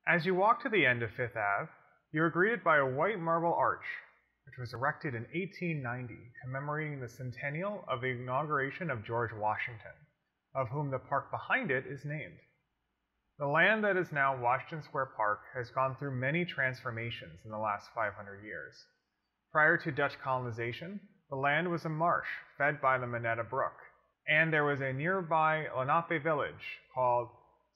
As you walk to the end of Fifth Ave, you are greeted by a white marble arch, which was erected in 1890, commemorating the centennial of the inauguration of George Washington, of whom the park behind it is named. The land that is now Washington Square Park has gone through many transformations in the last 500 years. Prior to Dutch colonization, the land was a marsh fed by the Monetta Brook, and there was a nearby Lenape village called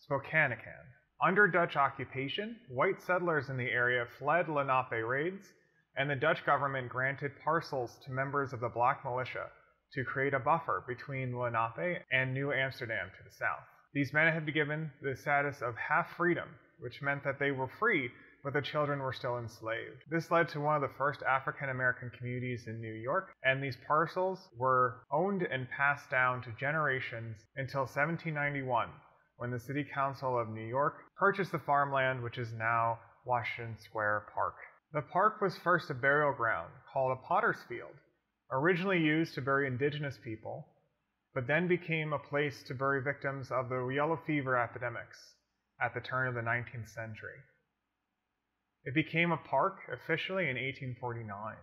Spokanacan. Under Dutch occupation, white settlers in the area fled Lenape raids, and the Dutch government granted parcels to members of the black militia to create a buffer between Lenape and New Amsterdam to the south. These men had been given the status of half-freedom, which meant that they were free, but the children were still enslaved. This led to one of the first African-American communities in New York, and these parcels were owned and passed down to generations until 1791, when the City Council of New York purchased the farmland which is now Washington Square Park. The park was first a burial ground called a potter's field, originally used to bury indigenous people, but then became a place to bury victims of the yellow fever epidemics at the turn of the 19th century. It became a park officially in 1849.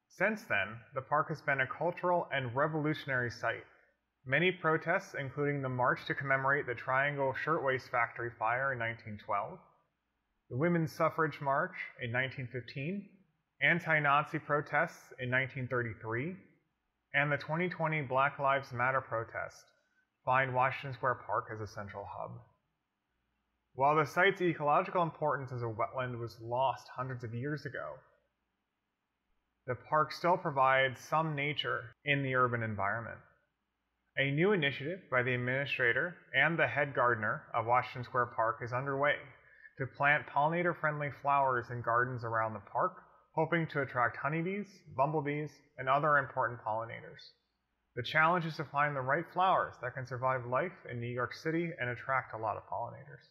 Since then, the park has been a cultural and revolutionary site. Many protests, including the march to commemorate the Triangle Shirtwaist Factory fire in 1912, the Women's Suffrage March in 1915, anti-Nazi protests in 1933, and the 2020 Black Lives Matter protest find Washington Square Park as a central hub. While the site's ecological importance as a wetland was lost hundreds of years ago, the park still provides some nature in the urban environment. A new initiative by the administrator and the head gardener of Washington Square Park is underway to plant pollinator-friendly flowers in gardens around the park, hoping to attract honeybees, bumblebees, and other important pollinators. The challenge is to find the right flowers that can survive life in New York City and attract a lot of pollinators.